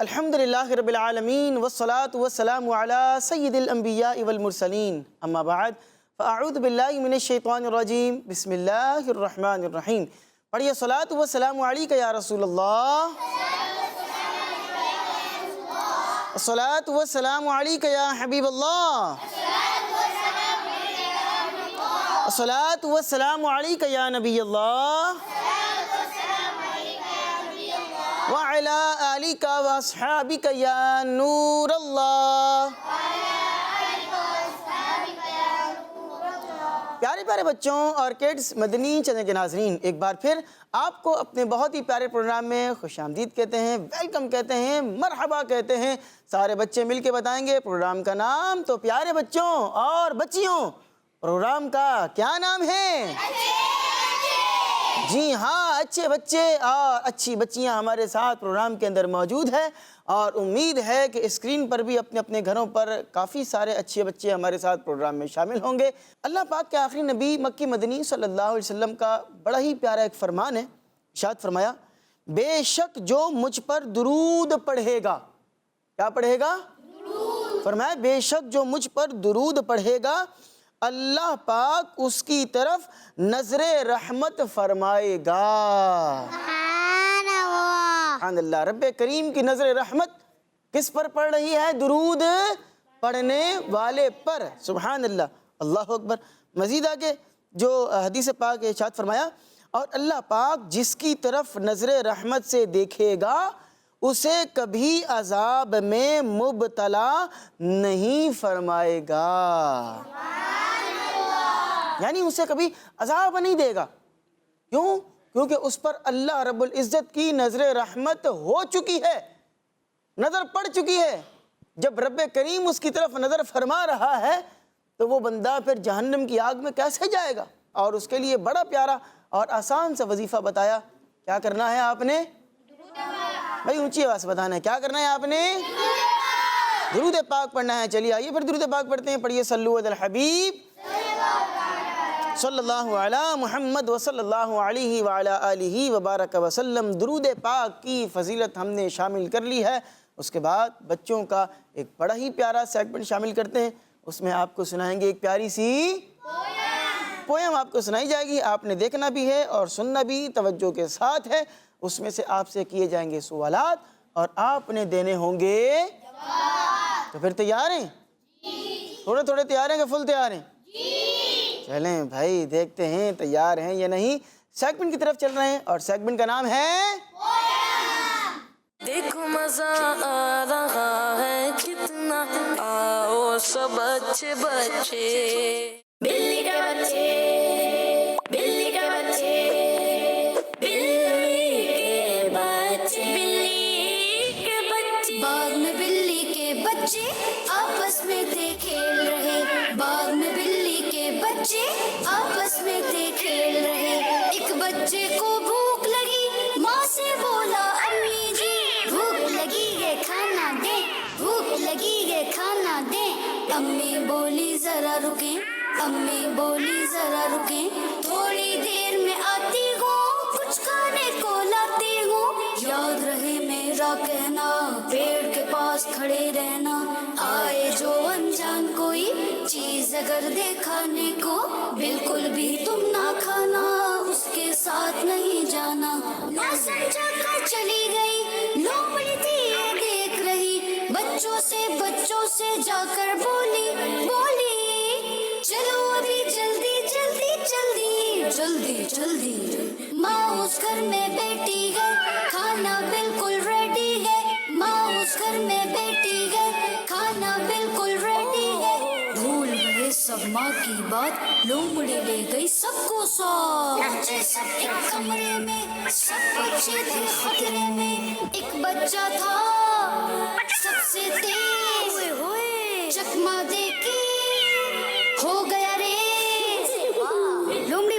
الحمدللہ رب العالمین والصلاة والسلام علی سید الانبیاء والمرسلین اما بعد فاعوذ باللہ من الشیطان الرجیم بسم اللہ الرحمن الرحیم۔ پڑھیے صلاۃ والسلام علیکہ یا رسول اللہ، صلاۃ والسلام علیکہ یا حبیب اللہ، صلاۃ والسلام علیکہ یا نبی اللہ وَعَلَىٰ آلِكَ وَأَصْحَابِكَ يَا نُورَ اللَّهِ۔ پیارے پیارے بچوں اور کڈز مدنی چینل کے ناظرین، ایک بار پھر آپ کو اپنے بہت ہی پیارے پروگرام میں خوش آمدید کہتے ہیں، ویلکم کہتے ہیں، مرحبا کہتے ہیں۔ سارے بچے مل کے بتائیں گے پروگرام کا نام۔ تو پیارے بچوں اور بچیوں، پروگرام کا کیا نام ہے؟ جی ہاں، اچھے بچے اور اچھی بچیاں ہمارے ساتھ پروگرام کے اندر موجود ہیں، اور امید ہے کہ اسکرین پر بھی اپنے اپنے گھروں پر کافی سارے اچھے بچے ہمارے ساتھ پروگرام میں شامل ہوں گے۔ اللہ پاک کے آخری نبی مکی مدنی صلی اللہ علیہ وسلم کا بڑا ہی پیارا ایک فرمان ہے، ارشاد فرمایا، بے شک جو مجھ پر درود پڑھے گا، کیا پڑھے گا؟ درود۔ فرمایا بے شک جو مجھ پر درود پڑھے گا اللہ پاک اس کی طرف نظر رحمت فرمائے گا۔ سبحان اللہ، رب کریم کی نظر رحمت کس پر پڑ رہی ہے؟ درود پڑھنے والے پر۔ سبحان اللہ، اللہ اکبر۔ مزید آگے جو حدیث پاک ارشاد فرمایا، اور اللہ پاک جس کی طرف نظر رحمت سے دیکھے گا اسے کبھی عذاب میں مبتلا نہیں فرمائے گا، یعنی اسے کبھی عذاب نہیں دے گا۔ کیوں؟ کیونکہ اس پر اللہ رب العزت کی نظر رحمت ہو چکی ہے، نظر پڑ چکی ہے۔ جب رب کریم اس کی طرف نظر فرما رہا ہے تو وہ بندہ پھر جہنم کی آگ میں کیسے جائے گا؟ اور اس کے لیے بڑا پیارا اور آسان سا وظیفہ بتایا۔ کیا کرنا ہے آپ نے؟ بھائی اونچی آواز سے بتانا ہے، کیا کرنا ہے آپ نے؟ درود پاک پڑھنا ہے۔ چلیے آئیے پھر درود پاک پڑھتے ہیں۔ پڑھیے صلو علی الحبیب صلی اللہ علی محمد وصلی اللہ علیہ وعلی آلہ وبارک وسلم۔ درود پاک کی فضیلت ہم نے شامل کر لی ہے۔ اس کے بعد بچوں کا ایک بڑا ہی پیارا سیگمنٹ شامل کرتے ہیں، اس میں آپ کو سنائیں گے ایک پیاری سی پویم آپ کو سنائی جائے گی۔ آپ نے دیکھنا بھی ہے اور سننا بھی توجہ کے ساتھ ہے۔ اس میں سے آپ سے کیے جائیں گے سوالات اور آپ نے دینے ہوں گے جواب۔ تو پھر تیار ہیں؟ تھوڑے تھوڑے تیار ہیں کہ فل تیار ہیں؟ چلیں بھائی دیکھتے ہیں تیار ہیں یا نہیں۔ سیگمنٹ کی طرف چل رہے ہیں اور سیگمنٹ کا نام ہے دیکھو مزہ آ رہا ہے کتنا آؤ سب اچھے بچے۔ بلی کے بچے، بلی کے بچے، بلی کے بچے، بلی کے بچے، باغ میں بلی کے بچے آپس میں تھے کھیل رہے، باغ میں بلی کے بچے آپس میں تھے کھیل رہے۔ ایک بچے کو بھوک لگی، ماں سے بولا امی جی بھوک لگی ہے کھانا دیں، بھوک لگی ہے کھانا دیں۔ امی بولی ذرا رکیں، امی بولی ذرا رکیں، تھوڑی دیر میں آتی ہوں، کچھ کھانے کو لاتی ہوں۔ یاد رہے میرا کہنا، پیڑ کے پاس کھڑے رہنا، آئے جو انجان کوئی چیز اگر دے کھانے کو، بالکل بھی تم نہ کھانا، اس کے ساتھ نہیں جانا۔ نہ سمجھا کر چلی گئی، لومڑی تھی یہ دیکھ رہی، بچوں سے جا کر بولی بولی، چلو ابھی جلدی جلدی جلدی جلدی جلدی۔ ماں اس گھر میں بیٹھی ہے، کھانا بالکل ریڈی ہے، ماں اس گھر میں بیٹھی ہے، کھانا بالکل ریڈی ہے۔ بھول گئے سب ماں کی بات، لومڑی لے گئی سب کو ساتھ۔ بچے سب ایک کمرے میں، سب بچے تھے خطرے میں، ایک بچہ تھا سب سے تیز، چکما دے کے ہو گیا ریز۔ لومڑی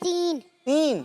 3। 3।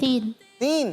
3। 3।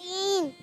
3।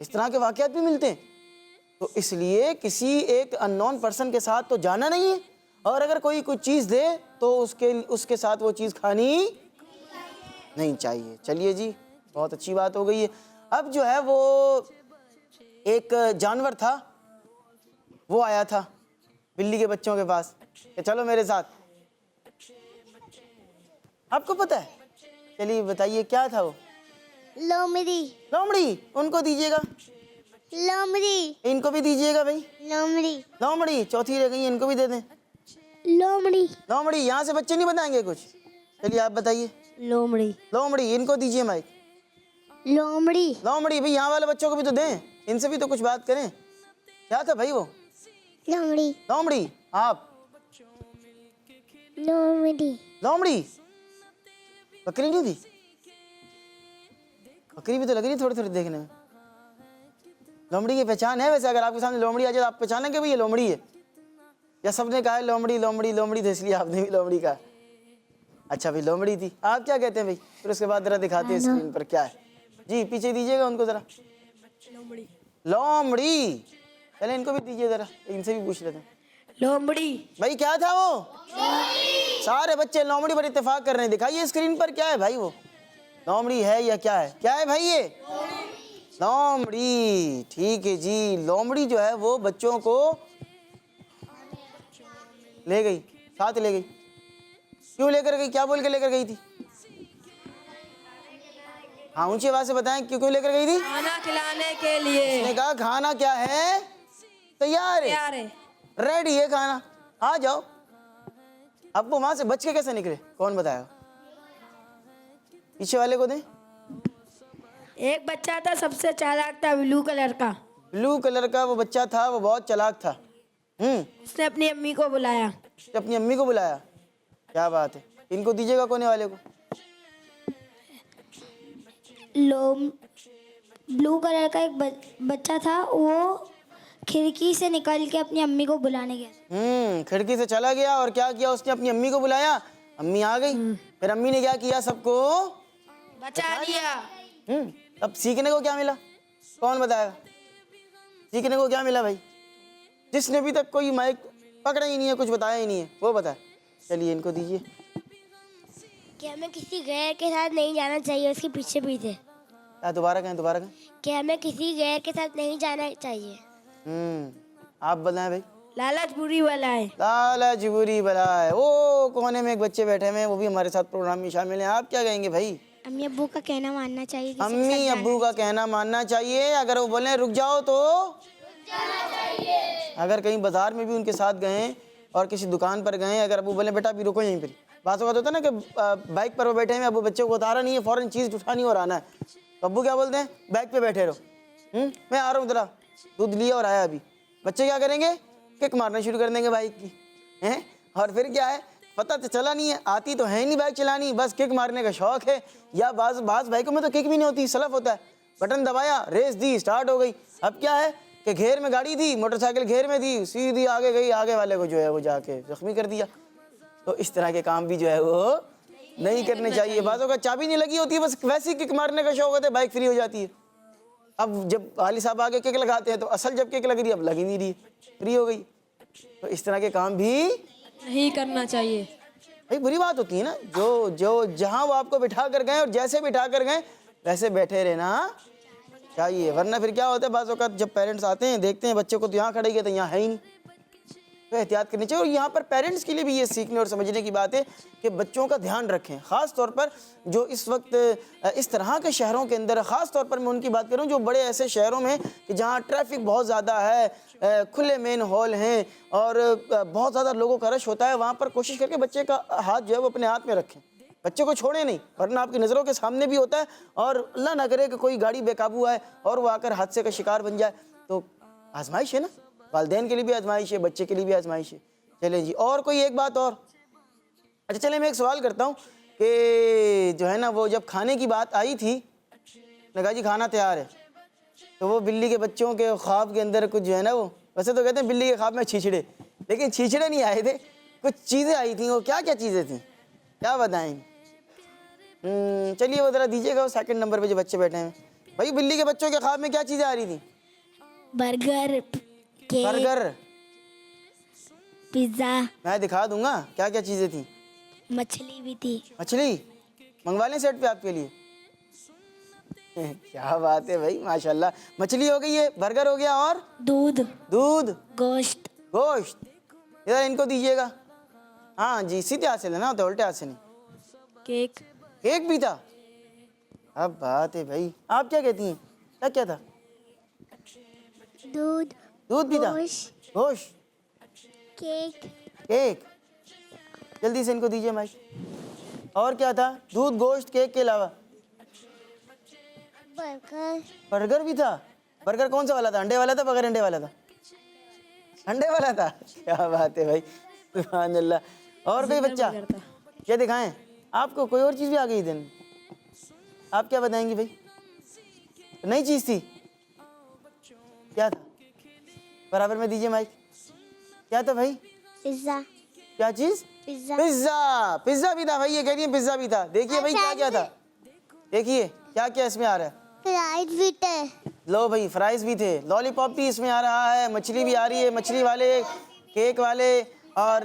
اس طرح کے واقعات بھی ملتے ہیں. تو اس لیے کسی ایک ان نون پرسن کے ساتھ تو جانا نہیں ہے, اور اگر کوئی کچھ چیز دے تو اس کے ساتھ وہ چیز کھانی نہیں چاہیے. چلیے جی, بہت اچھی بات ہو گئی ہے. اب جو ہے وہ ایک جانور تھا, وہ آیا تھا بلی کے بچوں کے پاس کہ چلو میرے ساتھ. آپ کو پتہ ہے؟ چلیے بتائیے کیا تھا وہ؟ لومڑی. لومڑی. ان کو دیجیے گا. لومڑی. ان کو بھی دیجیے گا بھائی. لومڑی. لومڑی. چوتھی رہ گئی, ان کو بھی دے دیں. لومڑی. لومڑی. یہاں سے بچے نہیں بتائیں گے کچھ. چلیے آپ بتائیے. لومڑی. لومڑی. ان کو دیجیے مائک. لومڑی. لومڑی. بھائی یہاں والے بچوں کو بھی تو دیں, ان سے بھی تو کچھ بات کریں. کیا تھا بھائی وہ؟ لومڑی. لومڑی. آپ؟ لومڑی. لومڑی. بکری نہیں تھی؟ بکری بھی تو لگ رہی تھوڑی تھوڑی دیکھنے میں. لومڑی کی پہچان ہے ویسے؟ اگر آپ کے سامنے لومڑی آ جائے تو آپ پہچانیں کہ بھئی یہ لومڑی ہے, یا سب نے کہا ہے لومڑی لومڑی لومڑی تھا اس لیے آپ نے بھی لومڑی کہا؟ اچھا بھئی لومڑی تھی. آپ کیا کہتے ہیں بھئی؟ پھر اس کے بعد ذرا دکھاتے ہیں اسکرین پر کیا ہے. جی پیچھے دیجیے گا ان کو ذرا. لومڑی. لومڑی. چلیں ان کو بھی دیجیے ذرا, ان سے بھی پوچھ لیتے ہیں. لومڑی. بھائی کیا تھا وہ؟ سارے بچے لومڑی پر اتفاق کر رہے ہیں. دکھائیے اسکرین پر کیا ہے بھائی وہ؟ لومڑی ہے یا کیا ہے؟ کیا ہے بھائی یہ؟ لومڑی. ٹھیک ہے جی. لومڑی جو ہے وہ بچوں کو لے گئی, ساتھ لے گئی. کیوں لے کر گئی؟ کیا بول کے لے کر گئی تھی؟ ہاں اونچی آواز سے بتائیں, کیوں لے کر گئی تھی؟ کھانا کھلانے کے لیے. اس نے کہا کھانا کیا ہے؟ تیار ہے, ریڈی ہے کھانا, آ جاؤ. اب وہ وہاں سے بچ کے کیسے نکلے؟ کون بتائے گا؟ پیچھے والے کو دیں. ایک بچہ تھا سب سے چالاک تھا, بلو کلر کا. بلو کلر کا وہ بچہ تھا, وہ بہت چالاک تھا. اس نے اپنی امی کو بلایا. اپنی امی کو بلایا. کیا بات ہے. ان کو دیجیے گا کونے والے کو. بلو کلر کا ایک بچہ تھا, وہ کھڑکی سے نکل کے اپنی امی کو بلانے گیا. کھڑکی سے چلا گیا اور کیا کیا؟ اس نے اپنی امی کو بلایا. امی آ گئی, پھر امی نے کیا کیا؟ سب کو بچا لیا. اب سیکھنے کو کیا ملا؟ کون بتائے گا؟ سیکھنے کو کیا ملا بھائی؟ جس نے ابھی تک کوئی مائک پکڑا ہی نہیں ہے, کچھ بتایا ہی نہیں ہے, وہ بتائے. چلیے ان کو دیجیے. کہ ہمیں کسی غیر کے ساتھ نہیں جانا چاہیے, اس کے پیچھے پیچھے. دوبارہ کہیں, دوبارہ کہیں. کہ ہمیں کسی غیر کے ساتھ نہیں جانا چاہیے. آپ بتائیں بھائی. لالچ بری بلا ہے. لالچ بری بلا ہے. وہ کونے میں ایک بچے بیٹھے ہوئے ہیں, وہ بھی ہمارے ساتھ پروگرام میں شامل ہیں. آپ کیا کہیں گے بھائی؟ امی ابو کا کہنا ماننا چاہیے. امی ابو کا کہنا ماننا چاہیے. اگر وہ بولیں رک جاؤ تو اگر کہیں بازار میں بھی ان کے ساتھ گئے اور کسی دکان پر گئے, اگر ابو بولیں بیٹا ابھی رکو یہیں پر. بعض اوقات ہوتا ہے نا کہ بائک پر وہ بیٹھے ہیں, ابو بچے کو اتارا نہیں ہے, فوراً چیز اٹھانی اور آنا ہے, تو ابو کیا بولتے ہیں؟ بائک پہ بیٹھے رہو, میں آ رہا ہوں, ذرا دودھ لیا اور آیا ابھی. بچے کیا کریں گے؟ کک مارنا شروع کر دیں گے بائک کی. اور پھر کیا ہے؟ پتہ تو چلا نہیں ہے, آتی تو ہے نہیں بائک چلانی, بس کک مارنے کا شوق ہے. یا بعض بائکوں میں تو کک بھی نہیں ہوتی, سلف ہوتا ہے. بٹن دبایا, ریس دی, سٹارٹ ہو گئی. اب کیا ہے کہ گھیر میں گاڑی تھی, موٹر سائیکل گھیر میں تھی, سیدھی آگے گئی, آگے والے کو جو ہے وہ جا کے زخمی کر دیا. تو اس طرح کے کام بھی جو ہے وہ نہیں کرنے چاہیے. بعضوں کا چابی نہیں لگی ہوتی ہے, بس ویسے ہی کک مارنے کا شوق ہوتا ہے, بائک فری ہو جاتی ہے. اب جب والد صاحب آگے کک لگاتے ہیں تو اصل جب کک لگ رہی ہے, اب لگ ہی نہیں رہی, فری ہو گئی. تو اس طرح کے کام بھی نہیں کرنا چاہیے. بھائی بری بات ہوتی ہے نا. جو جہاں وہ آپ کو بٹھا کر گئے اور جیسے بٹھا کر گئے ویسے بیٹھے رہنا چاہیے. ورنہ پھر کیا ہوتا ہے, بعض اوقات جب پیرنٹس آتے ہیں دیکھتے ہیں بچے کو تو یہاں کھڑے گئے تو یہاں ہے ہی نہیں, تو احتیاط کرنی چاہیے. اور یہاں پر پیرنٹس کے لیے بھی یہ سیکھنے اور سمجھنے کی بات ہے کہ بچوں کا دھیان رکھیں, خاص طور پر جو اس وقت اس طرح کے شہروں کے اندر, خاص طور پر میں ان کی بات کروں جو بڑے ایسے شہروں میں کہ جہاں ٹریفک بہت زیادہ ہے, کھلے مین ہال ہیں اور بہت زیادہ لوگوں کا رش ہوتا ہے. وہاں پر کوشش کر کے بچے کا ہاتھ جو ہے وہ اپنے ہاتھ میں رکھیں, بچے کو چھوڑیں نہیں, ورنہ آپ کی نظروں کے سامنے بھی ہوتا ہے اور اللہ نہ کرے کہ کوئی گاڑی بے قابو آئے اور وہ آ کر حادثے کا شکار بن جائے. تو آزمائش ہے نا, والدین کے لیے بھی آزمائش ہے, بچے کے لیے بھی آزمائش ہے. چلیں جی, اور کوئی ایک بات اور. اچھا چلیں میں ایک سوال کرتا ہوں کہ جو ہے نا وہ جب کھانے کی بات آئی تھی, نے کہا جی کھانا تیار ہے, تو وہ بلی کے بچوں کے خواب کے اندر کچھ جو ہے نا وہ, ویسے تو کہتے ہیں بلی کے خواب میں چھیچڑے, لیکن چھیچڑے نہیں آئے تھے, کچھ چیزیں آئی تھیں. وہ کیا کیا چیزیں تھیں, کیا بتائیں؟ چلیے وہ ذرا دیجیے گا, وہ سیکنڈ نمبر پہ جو بچے بیٹھے ہیں. بھائی بلی کے بچوں کے خواب میں کیا چیزیں آ رہی تھیں؟ برگر، کیک، برگر، پیزا، میں دکھا دوں گا کیا کیا چیزیں تھیں. مچھلی بھی تھی. مچھلی منگوا لیں سیٹ پہ آپ کے لیے. کیا بات ہے بھائی ماشاء اللہ. مچھلی ہو گئی ہے، برگر ہو گیا، اور دودھ، دودھ، گوشت، گوشت. ادھر ان کو دیجیے گا. ہاں جی، سیدھے ہاتھ سے لینا ہوتا ہے، الٹے ہاتھ سے نہیں. کیک، کیک بھی تھا. اب بات ہے بھائی. آپ کیا کہتی ہیں؟ کیا کیا تھا؟ دودھ، دودھ بھی تھا، گوشت، گوشت، کیک، کیک. جلدی سے ان کو دیجیے مائک. اور کیا تھا؟ دودھ، گوشت، کیک کے علاوہ برگر، برگر بھی تھا. برگر کون سا والا تھا؟ انڈے والا تھا بغیر انڈے والا تھا؟ انڈے والا تھا. کیا بات ہے بھائی، سبحان اللہ. اور کوئی بچہ کیا دکھائیں آپ کو؟ کوئی اور چیز بھی آ گئی دن؟ آپ کیا بتائیں گی بھائی؟ نئی چیز تھی. کیا تھا؟ برابر میں دیجیے مائک. کیا تھا بھائی؟ پیزا، کیا چیز؟ Pizza, pizza. پیزا بھی تھا بھائی، یہ کہہ رہی ہیں پیزا بھی تھا. دیکھیے بھائی کیا کیا تھا. دیکھیے کیا کیا اس میں آ رہا ہے. فرائڈ بھی تھے. لو بھائی، فرائز بھی تھے، لالی پاپ بھی اس میں آ رہا ہے، مچھلی بھی آ رہی ہے، مچھلی والے، کیک والے، اور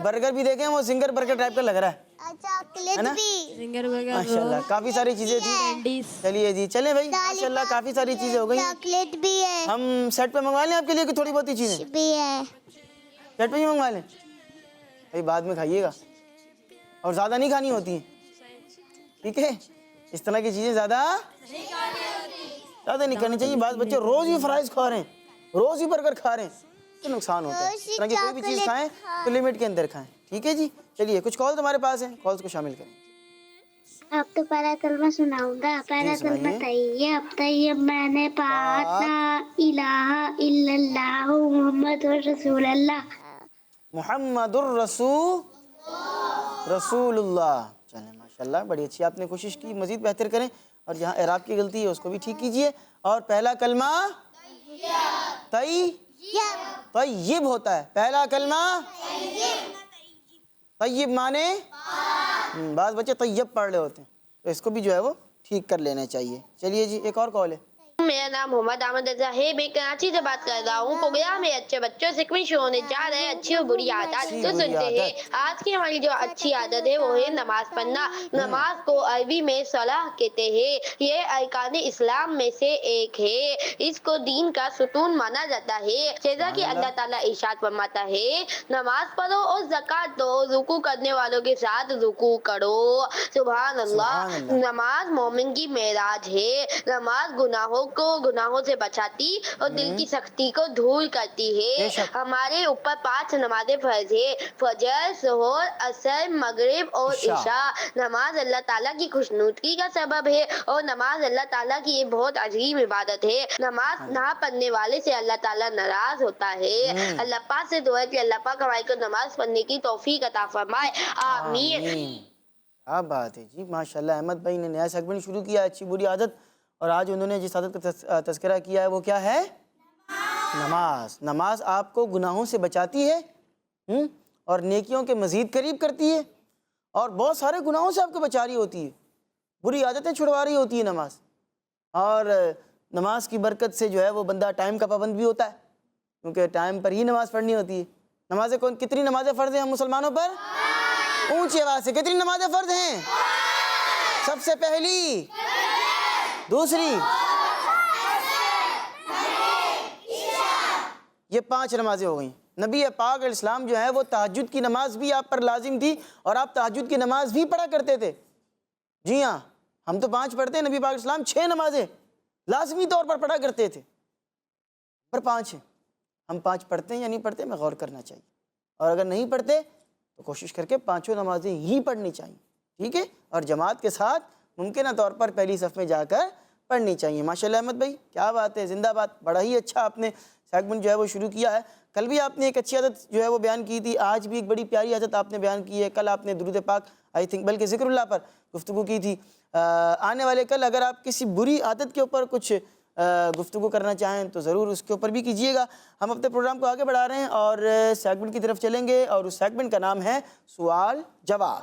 برگر بھی دیکھیں، وہ زنگر برگر ٹائپ کا لگ رہا ہے چاکلیٹ نا؟ بھی، ماشاء اللہ کافی ساری چیزیں تھیں. چلیے جی، چلیں بھائی ماشاء اللہ کافی ساری چیزیں ہو گئی. چاکلیٹ بھی ہے، ہم سیٹ پہ منگوا لیں آپ کے لیے کہ تھوڑی بہت ہی چیزیں بھی ہے. سیٹ پہ ہی منگوا لیں بھائی؟ بعد میں کھائیے گا اور زیادہ نہیں کھانی ہوتی ہیں، ٹھیک ہے؟ اس طرح کی چیزیں زیادہ نہیں کرنی چاہیے. بعض بچے روز ہی فرائز کھا رہے ہیں، روز ہی برگر کھا رہے ہیں، تو نقصان ہوتا ہے. اس طرح کی کوئی بھی چیز کھائیں تو لمٹ کے اندر کھائیں، ٹھیک ہے جی. چلیے کچھ کال تمہارے پاس ہیں، کالز کو شامل کریں. آپ تو پہلا کلمہ سناؤں گا. پہلا کلمہ طیب میں نے پاک لا الہ الا اللہ محمد رسول اللہ. محمد رسول اللہ. چلیں ماشاء اللہ بڑی اچھی آپ نے کوشش کی، مزید بہتر کریں، اور جہاں اعراب کی غلطی ہے اس کو بھی ٹھیک کیجئے. اور پہلا کلمہ طیب ہوتا ہے. پہلا کلمہ طیب مانے بعض بچے طیب پڑھ رہے ہوتے ہیں، تو اس کو بھی جو ہے وہ ٹھیک کر لینا چاہیے. چلیے جی، ایک اور کال ہے. میرا نام محمد احمد رضا ہے، میں کراچی سے بات کر رہا ہوں. پروگرام میں اچھے بچوں سے کوئز ہونے جا رہے ہیں اچھی اور بری عادات. تو سنتے ہیں آج کی ہماری جو اچھی عادت ہے وہ ہے نماز پڑھنا. نماز کو عربی میں صلاح کہتے ہیں. یہ ارکان اسلام میں سے ایک ہے. اس کو دین کا ستون مانا جاتا ہے. جیسا کہ اللہ تعالیٰ ارشاد فرماتا ہے نماز پڑھو اور زکوٰۃ دو، رکوع کرنے والوں کے ساتھ رکوع کرو. سبحان اللہ. نماز مومن کی معراج ہے. نماز گناہوں سے بچاتی اور دل کی سختی کو دور کرتی ہے. ہمارے اوپر 5 نمازیں فرض ہے: فجر، ظہر، عصر، مغرب اور عشاء. نماز اللہ تعالیٰ کی خوشنودگی کا سبب ہے اور نماز اللہ تعالیٰ کی ایک بہت عظیم عبادت ہے. نماز نہ پڑھنے والے سے اللہ تعالیٰ ناراض ہوتا ہے. اللہ پاک سے دعا ہے کہ اللہ پاک ہمارے کو نماز پڑھنے کی توفیق عطا فرمائے. آمین. کیا بات ہے جی، ماشاءاللہ. احمد بھائی نے نیا سیگمنٹ شروع کیا، اچھی بری عادت. اور آج انہوں نے جس عادت کا تذکرہ کیا ہے وہ کیا ہے؟ نماز. نماز آپ کو گناہوں سے بچاتی ہے اور نیکیوں کے مزید قریب کرتی ہے، اور بہت سارے گناہوں سے آپ کو بچا رہی ہوتی ہے، بری عادتیں چھڑوا رہی ہوتی ہے نماز. اور نماز کی برکت سے جو ہے وہ بندہ ٹائم کا پابند بھی ہوتا ہے، کیونکہ ٹائم پر ہی نماز پڑھنی ہوتی ہے. نمازیں کتنی نمازیں فرض ہیں ہم مسلمانوں پر؟ اونچی آواز سے کتنی نمازیں فرض ہیں؟ سب سے پہلی، دوسری، یہ 5 نمازیں ہو گئیں. نبی پاک علیہ السلام جو ہے وہ تہجد کی نماز بھی آپ پر لازم تھی، اور آپ تہجد کی نماز بھی پڑھا کرتے تھے. جی ہاں، ہم تو 5 پڑھتے ہیں، نبی پاک علیہ السلام 6 نمازیں لازمی طور پر پڑھا کرتے تھے، پر 5 ہیں. ہم 5 پڑھتے ہیں یا نہیں پڑھتے، میں غور کرنا چاہیے. اور اگر نہیں پڑھتے تو کوشش کر کے 5 نمازیں ہی پڑھنی چاہیے، ٹھیک ہے؟ اور جماعت کے ساتھ ممکنہ طور پر پہلی صف میں جا کر پڑھنی چاہیے. ماشاءاللہ احمد بھائی کیا بات ہے، زندہ بات. بڑا ہی اچھا آپ نے سیگمنٹ جو ہے وہ شروع کیا ہے. کل بھی آپ نے ایک اچھی عادت جو ہے وہ بیان کی تھی، آج بھی ایک بڑی پیاری عادت آپ نے بیان کی ہے. کل آپ نے درود پاک بلکہ ذکر اللہ پر گفتگو کی تھی. آنے والے کل اگر آپ کسی بری عادت کے اوپر کچھ گفتگو کرنا چاہیں تو ضرور اس کے اوپر بھی کیجیے گا. ہم اپنے پروگرام کو آگے بڑھا رہے ہیں اور سیگمنٹ کی طرف چلیں گے، اور اس سیگمنٹ کا نام ہے سوال جواب.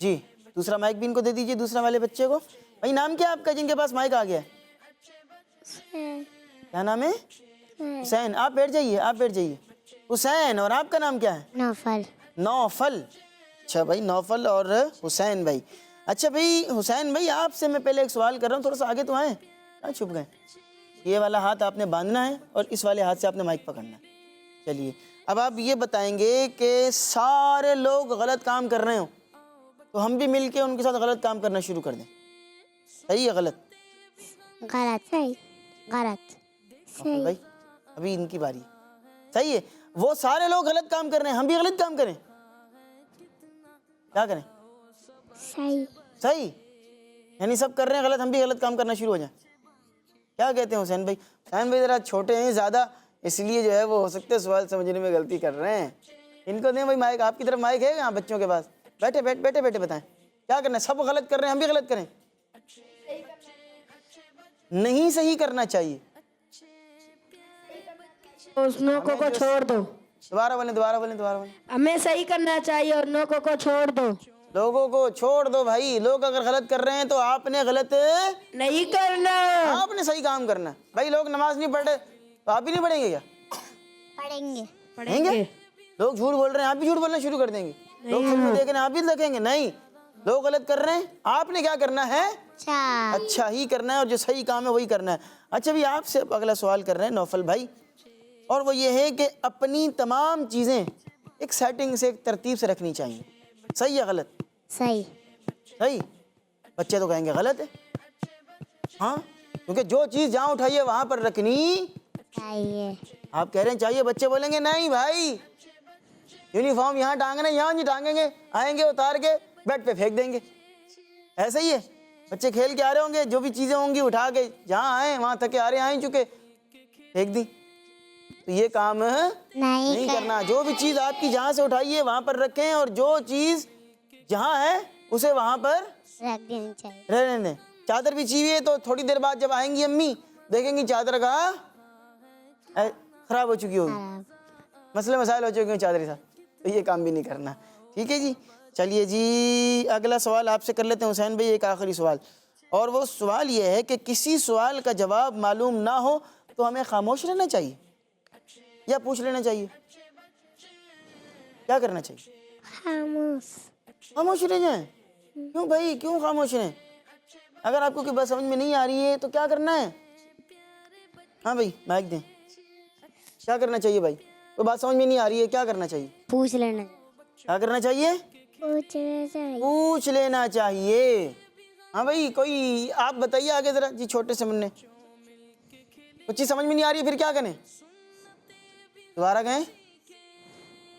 جی دوسرا مائک بھی ان کو دے دیجیے, دوسرا والے بچے کو. بھائی نام کیا آپ کا جن کے پاس مائک آ گیا ہے؟ کیا نام ہے؟ حسین. آپ بیٹھ جائیے, آپ بیٹھ جائیے. حسین. اور آپ کا نام کیا ہے؟ نوفل. نوفل. اچھا بھائی نوفل اور حسین بھائی. اچھا بھائی حسین بھائی آپ سے میں پہلے ایک سوال کر رہا ہوں, تھوڑا سا آگے تو آئیں, کہاں چھپ گئے؟ یہ والا ہاتھ آپ نے باندھنا ہے اور اس والے ہاتھ سے آپ نے مائک پکڑنا ہے. چلیے اب آپ یہ بتائیں گے کہ سارے لوگ غلط کام کر رہے ہوں تو ہم بھی مل کے ان کے ساتھ غلط کام کرنا شروع کر دیں. صحیح ہے غلط؟ غلط. صحیح. غلط. صحیح. بھائی ابھی ان کی باری ہے. صحیح ہے, وہ سارے لوگ غلط کام کر رہے ہیں, ہم بھی غلط کام کریں, کیا کریں؟ صحیح. صحیح, یعنی سب کر رہے ہیں غلط, ہم بھی غلط کام کرنا شروع ہو جائیں. کیا کہتے ہیں حسین بھائی؟ حسین بھائی ذرا چھوٹے ہیں زیادہ, اس لیے جو ہے وہ ہو سکتے سوال سمجھنے میں غلطی کر رہے ہیں. ان کو دیں بھائی مائک. آپ کی طرف مائک ہے یہاں بچوں کے پاس؟ بیٹھے بتائیں کیا کرنا ہے. سب غلط کر رہے ہیں, ہم بھی غلط کریں؟ نہیں صحیح کرنا چاہیے. اس نوکوں کو چھوڑ دو. دوبارہ بولیں. ہمیں صحیح کرنا چاہیے اور نوکوں کو چھوڑ دو. لوگوں کو چھوڑ دو بھائی. لوگ اگر غلط کر رہے ہیں تو آپ نے غلط نہیں کرنا, آپ نے صحیح کام کرنا ہے. بھائی لوگ نماز نہیں پڑھ رہے تو آپ بھی نہیں پڑھیں گے کیا؟ پڑھیں گے. لوگ جھوٹ بول رہے ہیں, آپ بھی جھوٹ بولنا شروع کر دیں گے. لوگ فلم دیکھ رہے ہیں, آپ بھی دیکھیں گے؟ نہیں. لوگ غلط کر رہے ہیں, آپ نے کیا کرنا ہے؟ اچھا ہی کرنا ہے, اور جو صحیح کام ہے وہی کرنا ہے. اچھا بھی آپ سے اگلا سوال کر رہے ہیں نوفل بھائی, اور وہ یہ ہے کہ اپنی تمام چیزیں ایک سیٹنگ سے, ایک ترتیب سے رکھنی چاہیے. صحیح ہے غلط؟ صحیح. صحیح. بچے تو کہیں گے غلط ہے. ہاں کیونکہ جو چیز جہاں اٹھائیے وہاں پر رکھنی چاہیے. آپ کہہ رہے ہیں چاہیے, بچے بولیں گے نہیں بھائی یونیفارم یہاں ٹانگنا ہے, یہاں نہیں ٹانگیں گے, آئیں گے اتار کے بیڈ پہ پھینک دیں گے. ایسا ہی ہے, بچے کھیل کے آ رہے ہوں گے, جو بھی چیزیں ہوں گی اٹھا کے جہاں آئیں وہاں تھکے آ رہے ہیں, آئیں چکے پھینک دی. تو یہ کام نہیں کرنا. جو بھی چیز آپ کی جہاں سے اٹھائیے وہاں پر رکھیں, اور جو چیز جہاں ہے اسے وہاں پر رکھ دینی چاہیے. رہنے دیں. چادر بچھی ہوئی ہے تو تھوڑی دیر بعد جب آئیں گی امی دیکھیں گی چادر کا خراب ہو چکی ہوگی, مسئلے مسائل ہو چکے ہیں چادر کے ساتھ, تو یہ کام بھی نہیں کرنا. ٹھیک ہے جی. چلیے جی اگلا سوال آپ سے کر لیتے ہیں حسین بھائی, ایک آخری سوال, اور وہ سوال یہ ہے کہ کسی سوال کا جواب معلوم نہ ہو تو ہمیں خاموش رہنا چاہیے یا پوچھ لینا چاہیے؟ کیا کرنا چاہیے؟ خاموش رہ جائیں. کیوں بھائی, کیوں خاموش رہیں؟ اگر آپ کو کوئی بات سمجھ میں نہیں آ رہی ہے تو کیا کرنا ہے؟ ہاں بھائی مائک دیں. کیا کرنا چاہیے بھائی؟ کوئی بات سمجھ میں نہیں آ رہی ہے, کیا کرنا چاہیے؟ پوچھ لینا. کیا کرنا چاہیے؟ پوچھ لینا چاہیے. ہاں بھائی کوئی آپ بتائیے آگے ذرا جی, چھوٹے سے مننے کچھ چیز سمجھ میں نہیں آ رہی ہے پھر کیا کریں؟ دوبارہ کہیں,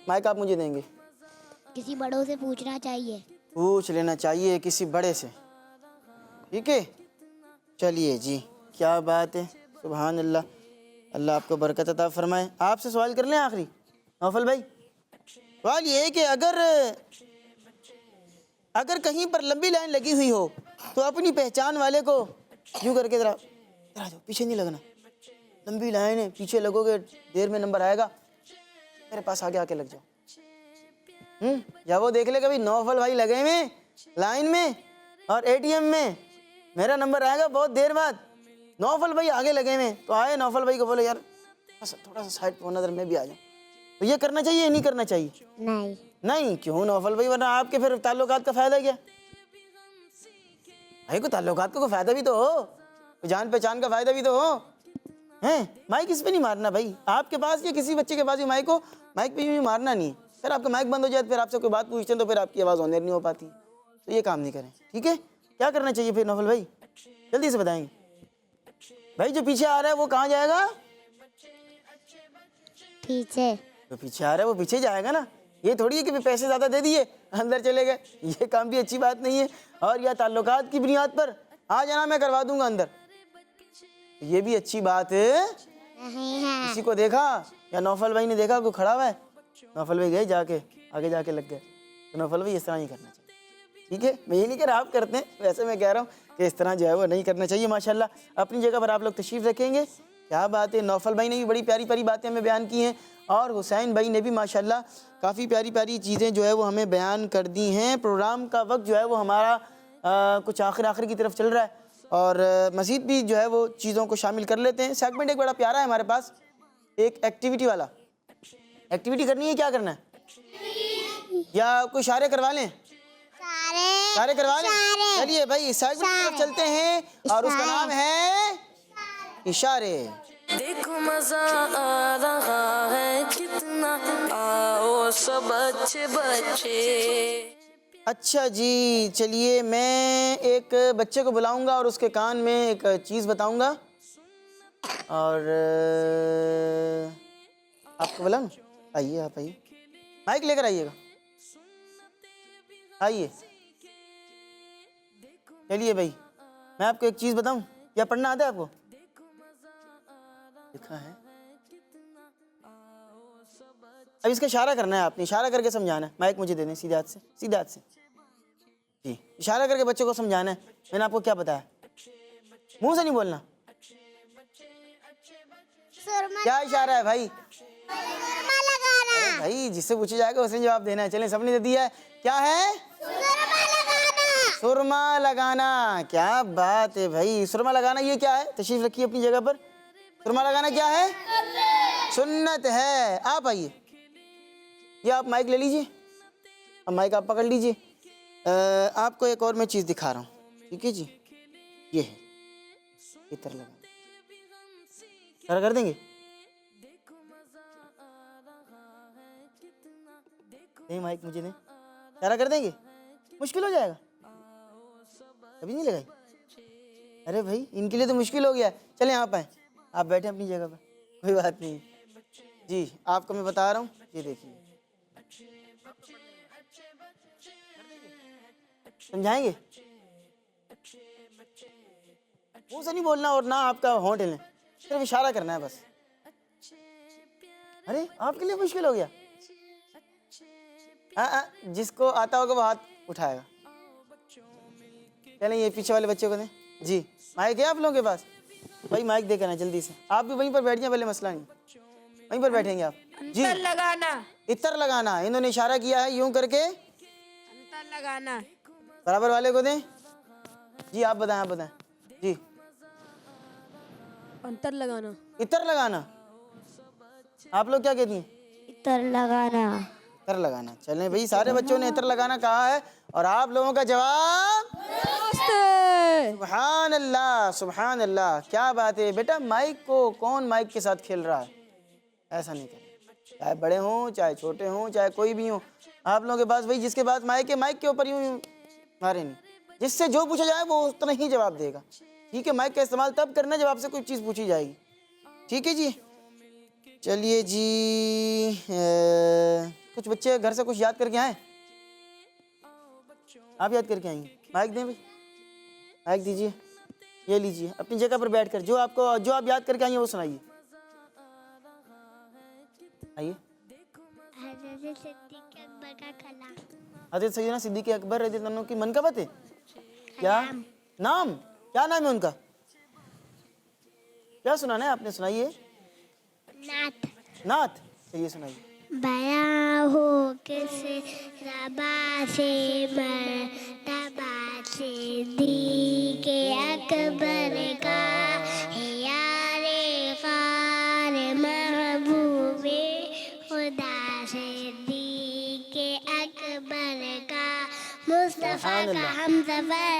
مائک آپ مجھے دیں گے. کسی بڑوں سے پوچھنا چاہیے. پوچھ لینا چاہیے کسی بڑے سے. ٹھیک ہے. چلیے جی کیا بات ہے, سبحان اللہ, اللہ آپ کو برکت عطا فرمائے. آپ سے سوال کر لیں آخری نوفل بھائی. سوال یہ ہے کہ اگر کہیں پر لمبی لائن لگی ہوئی ہو تو اپنی پہچان والے کو یوں کر کے ذرا جاؤ, پیچھے نہیں لگنا, لمبی لائن ہے پیچھے لگو گے دیر میں نمبر آئے گا, میرے پاس آگے آ کے لگ جاؤ. یا وہ دیکھ لے کبھی نوفل بھائی لگے ہوئے لائن میں اور اے ٹی ایم میں, میرا نمبر آئے گا بہت دیر بعد, نوفل بھائی آگے لگے ہوئے تو آئے نوفل بھائی کو بولے یار تھوڑا سا سائڈ پہ نظر میں بھی آ جاؤں. تو یہ کرنا چاہیے یا نہیں کرنا چاہیے؟ نہیں. کیوں نوفل بھائی, ورنہ آپ کے پھر تعلقات کا فائدہ کیا بھائی؟ کو تعلقات کا کوئی فائدہ بھی تو ہو, جان پہچان کا فائدہ بھی تو ہو. مائک اس پہ نہیں مارنا بھائی, آپ کے پاس یا کسی بچے کے پاس بھی مائک پہ بھی مارنا نہیں ہے. پھر آپ کا مائک بند ہو جائے, پھر آپ سے کوئی بات پوچھتے ہیں تو پھر آپ کی آواز آنر نہیں ہو پاتی, تو یہ کام نہیں کریں. ٹھیک ہے. کیا کرنا چاہیے پھر نوفل بھائی, جلدی سے بتائیں گے. بھائی جو پیچھے آ رہا ہے وہ کہاں جائے گا؟ پیچھے. جو پیچھے آ رہا ہے وہ پیچھے جائے گا نا. یہ تھوڑی ہے کہ پیسے زیادہ دے دیے اندر چلے گئے, یہ کام بھی اچھی بات نہیں ہے. اور یا تعلقات کی بنیاد پر آ جانا میں کروا دوں گا اندر, یہ بھی اچھی بات ہے. کسی کو دیکھا یا نوفل بھائی نے دیکھا کوئی کھڑا ہوا ہے, نوفل بھائی گئے جا کے آگے جا کے لگ گئے, تو نوفل بھائی اس طرح نہیں کرنا چاہیے. ٹھیک ہے. میں یہ نہیں کہہ رہا آپ کرتے ہیں, ویسے میں کہہ رہا ہوں کہ اس طرح جو ہے وہ نہیں کرنا چاہیے. ماشاءاللہ اپنی جگہ پر آپ لوگ تشریف رکھیں گے, کیا بات ہے. نوفل بھائی نے بھی بڑی پیاری پیاری باتیں ہمیں بیان کی ہیں, اور حسین بھائی نے بھی ماشاءاللہ کافی پیاری پیاری چیزیں جو ہے وہ ہمیں بیان کر دی ہیں. پروگرام کا وقت جو ہے وہ ہمارا کچھ آخر کی طرف چل رہا ہے, اور مزید بھی جو ہے وہ چیزوں کو شامل کر لیتے ہیں. سیگمنٹ ایک بڑا پیارا ہے ہمارے پاس, ایک ایکٹیویٹی والا. ایکٹیویٹی کرنی ہے, کیا کرنا ہے, یا کوئی اشارے کروا لیں؟ اشارے کروا لیں. چلیے بھائی سیگمنٹ کی طرف چلتے ہیں, اور اس کا نام ہے اشارے. دیکھو مزہ آ رہا ہے کتنا, آؤ سب اچھے بچے. اچھا جی, چلیے میں ایک بچے کو بلاؤں گا اور اس کے کان میں ایک چیز بتاؤں گا, اور آپ کو بلاؤں. آئیے, آپ آئیے, مائک لے کر آئیے گا. آئیے. چلیے بھائی میں آپ کو ایک چیز بتاؤں, یا پڑھنا آتا ہے آپ کو؟ لکھا ہے. اب اس کا اشارہ کرنا ہے, آپ نے اشارہ کر کے سمجھانا ہے. مائک مجھے دے دیں, سیدھے ہاتھ سے, سیدھے ہاتھ سے. جی, اشارہ کر کے بچوں کو سمجھانا ہے. میں نے آپ کو کیا بتایا, منہ سے نہیں بولنا. کیا اشارہ ہے بھائی؟ بھائی جس سے پوچھا جائے گا اس نے جواب دینا ہے. چلیں سب نے دے دیا ہے. کیا ہے؟ سرما لگانا. کیا بات ہے بھائی, سرما لگانا یہ کیا ہے؟ تشریف رکھیے اپنی جگہ پر. سرما لگانا کیا ہے؟ سنت ہے. آپ آئیے, یہ آپ مائک لے لیجئے, اب مائک آپ پکڑ لیجئے. آپ کو ایک اور میں چیز دکھا رہا ہوں, ٹھیک ہے جی. یہ ہے عطر لگانا. اشارہ کر دیں گے؟ نہیں, مائک مجھے دیں. اشارہ کر دیں گے؟ مشکل ہو جائے گا, ابھی نہیں لگائی. ارے بھائی ان کے لیے تو مشکل ہو گیا ہے. چلیں آپ آئیں, آپ بیٹھیں اپنی جگہ پر, کوئی بات نہیں. جی آپ کو میں بتا رہا ہوں, یہ دیکھیے. سمجھائیں گے؟ منہ سے نہیں بولنا اور نہ آپ کا ہونٹ ہلیں, صرف اشارہ کرنا ہے بس. ارے آپ کے لیے مشکل ہو گیا. جس کو آتا ہوگا وہ ہاتھ اٹھائے گا. چلیں یہ پیچھے والے بچے کو دیں. جی مائک ہے آپ لوگوں کے پاس؟ بھائی مائک دے کر نا جلدی سے. آپ بھی وہیں پر بیٹھ جائیں, پہلے مسئلہ نہیں, وہیں پر بیٹھیں گے آپ. جی عطر لگانا. عطر لگانا. انہوں نے اشارہ کیا ہے یوں کر کے. عطر لگانا. برابر والے کو دیں. جی آپ بتائیں, آپ بتائیں. جی عطر لگانا. عطر لگانا. آپ لوگ کیا کہتی ہیں؟ عطر لگانا. عطر لگانا. چلیں بھئی سارے بچوں نے عطر لگانا کہا ہے, اور آپ لوگوں کا جواب سبحان اللہ, سبحان اللہ. کیا بات ہے بیٹا, مائک کو کون مائک کے ساتھ کھیل رہا ہے؟ ایسا نہیں کرنا, چاہے بڑے ہوں چاہے چھوٹے ہوں چاہے کوئی بھی ہوں. آپ لوگوں کے پاس وہی جس کے پاس مائک ہے, مائک کے اوپر یوں مارے نہیں. جس سے جو پوچھا جائے وہ اتنا ہی جواب دے گا. ٹھیک ہے, مائک کا استعمال تب کرنا جب آپ سے کوئی چیز پوچھی جائے گی. ٹھیک ہے جی. چلیے جی, کچھ بچے گھر سے کچھ یاد کر کے آئیں. آپ یاد کر کے آئیں گے. مائک دیں بھائی, مائک دیجیے. یہ لیجیے اپنی جگہ پر بیٹھ کر جو آپ یاد کر کے آئیے وہ سنائیے. آئیے. حضرت سیدنا صدیق اکبر رضی اللہ عنہ کی منقبت ہے. کیا نام, کیا نام ہے ان کا؟ کیا سنانا ہے آپ نے؟ سنائیے. نعت. چلیے سنائیے. بیاں ہو کس ربا سے مرتبہ صدیق اکبر کا ہے یار غار محبوب خدا صدیق اکبر کا مصطفیٰ کا ہم سفر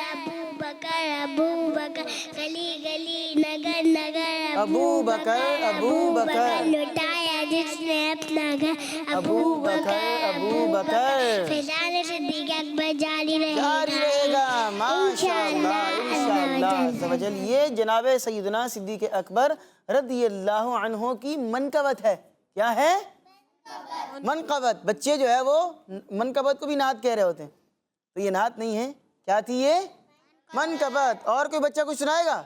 ابو بکر گلی گلی نگر نگر ابو بکر لٹایا جس نے اپنا گھر ابو بکر. فیضان صدیق اکبر جاری رہے گا. ماشاءاللہ, انشاءاللہ عز و جل. یہ جناب سیدنا صدیق اکبر رضی اللہ عنہ کی منقبت ہے. کیا ہے؟ منقبت. بچے جو ہے وہ منقبت کو بھی نعت کہہ رہے ہوتے ہیں, تو یہ نعت نہیں ہے. کیا تھی یہ؟ منقبت. اور کوئی بچہ کچھ سنائے گا؟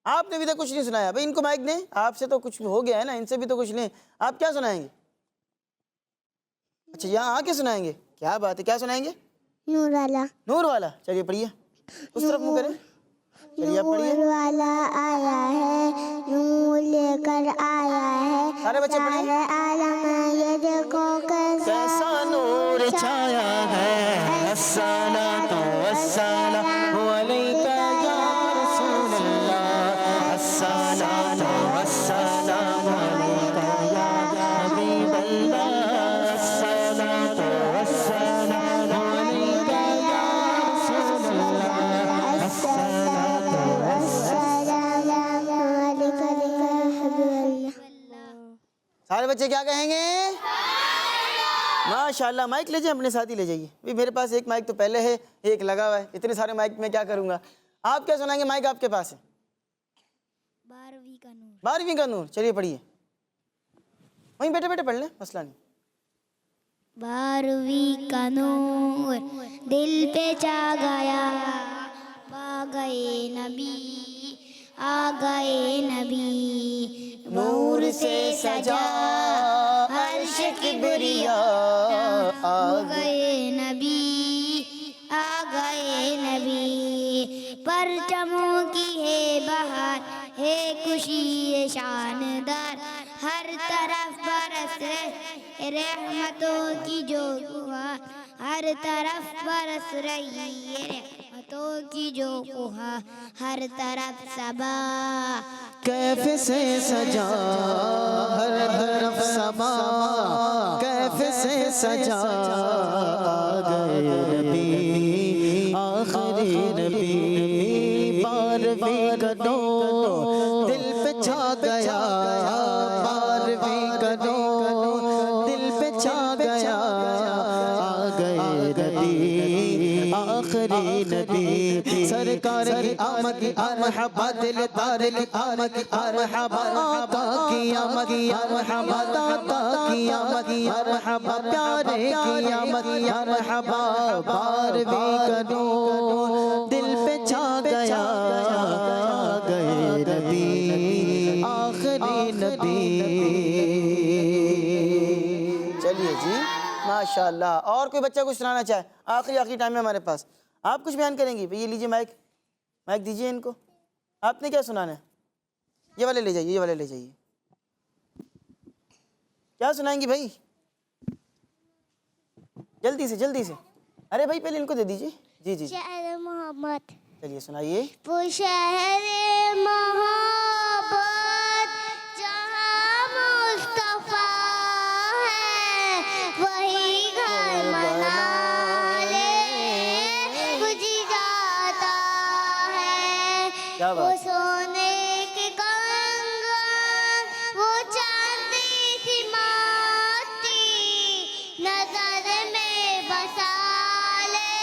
آپ نے بھی تو کچھ نہیں سنایا. بھئی ان کو مائک دیں, آپ سے تو کچھ ہو گیا ہے نا, ان سے بھی تو کچھ لیں. آپ کیا سنائیں گے؟ اچھا یہاں آ کے سنائیں گے. کیا بات ہے, کیا سنائیں گے؟ نور والا. نور والا. چلیے پڑھیے, اس طرف منہ کریں. چلیے آپ پڑھیے. نور والا آیا ہے نور لے سارے بچے کیا کہیں گے؟ ماشاء اللہ. مائک لے جائیں اپنے ساتھ ہی لے جائیے. میرے پاس ایک مائک تو پہلے ہے, ایک لگا ہوا ہے, اتنے سارے مائک میں کیا کروں گا. آپ کیا سنائیں گے؟ مائک آپ کے پاس ہے. 12ویں کا نور. 12ویں کا نور. چلیے پڑھیے. وہیں بیٹھے بیٹھے پڑھ لیں, مسئلہ نہیں. 12ویں کا نور دل پہ چھا گیا, آ گئے نبی, آ گئے نبی, نور سے سجا عرش کبریا, آ گئے نبی, آ گئے نبی. پرچموں کی ہے بہار, ہے خوشی شاندار, ہر طرف برس رہے رحمتوں کی جو فہار, ہر طرف برس رہی ہے رحمتوں کی جو فہار, ہر طرف صبا کیف سے سجا ہر طرف سما, کیف سے سجا گئے نبی, آخری نبی. 12ویں کا نور دل پہ چھا گیا, 12ویں کا نور دل پہ چھا گیا, آ گئے نبی, آخری نبی. سرکار کی آمد مرحبا, دلدار کی آمد مرحبا, آقا کی آمد مرحبا, داتا کی آمد مرحبا, پیارے کی آمد مرحبا. 12ویں کا نور دل پہ چھا گیا, آ گئے نبی, آخری نبی. چلیے جی ماشاءاللہ. اور کوئی بچہ کچھ سنانا چاہے؟ آخری ٹائم ہے ہمارے پاس. آپ کچھ بیان کریں گی؟ یہ لیجیے مائک, مائک دیجیے ان کو. آپ نے کیا سنانا ہے؟ یہ والے لے جائیے, یہ والے لے جائیے. کیا سنائیں گی بھائی؟ جلدی سے جلدی سے. ارے بھائی پہلے ان کو دے دیجیے. جی جی شہر محبت. چلیے سنائیے. وہ شہر محبت جہاں مصطفیٰ ہے, وہی گھر بنا لے مجھے جاتا ہے. کیا وہ بات. سونے کے کنگن, وہ چاندی سی ماتی, نظر میں بسا لے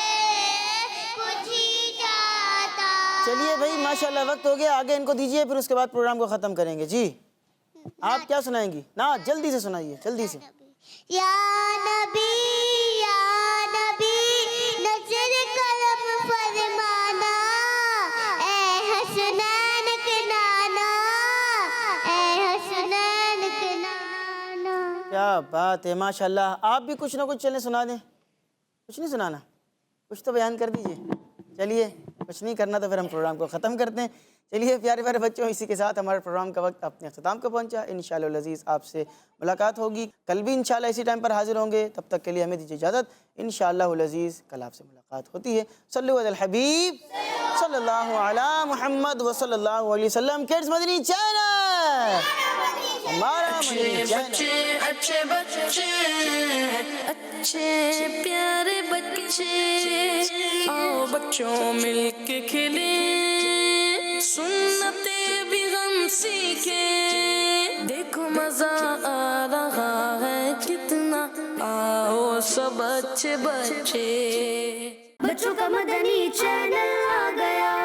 مجھے جاتا. چلیے بھائی ماشاءاللہ وقت ہو گیا, آگے ان کو دیجیے, پھر اس کے بعد پروگرام کو ختم کریں گے. جی آپ کیا سنائیں گی؟ نا جلدی سے سنائیے, جلدی سے. یا نبی, یا نبی, نظر کرم فرمانا, اے حسنین کے نانا, اے حسنین کے نانا. کیا بات ہے ماشاءاللہ. آپ بھی کچھ نہ کچھ چلیں سنا دیں. کچھ نہیں سنانا؟ کچھ تو بیان کر دیجیے. چلیے کچھ نہیں کرنا تو پھر ہم پروگرام کو ختم کرتے ہیں. چلیے پیارے پیارے بچوں, اسی کے ساتھ ہمارے پروگرام کا وقت اپنے اختتام کو پہنچا. انشاءاللہ العزیز آپ سے ملاقات ہوگی. کل بھی انشاءاللہ اسی ٹائم پر حاضر ہوں گے. تب تک کے لیے ہمیں دیجیے اجازت. انشاءاللہ العزیز کل آپ سے ملاقات ہوتی ہے. صلو علی الحبیب صلی اللہ علی محمد و صلی اللہ علیہ وسلم. کڈز مدنی چینل ہمارا مدنی چینل. اچھے بچے, اچھے پیارے بچے, آؤ بچوں مل کے کھلیں, سنتے بھی ہم سیکھیں, دیکھو مزہ آ رہا ہے کتنا, آؤ سب اچھے بچے. بچوں کا مدنی چینل آ گیا.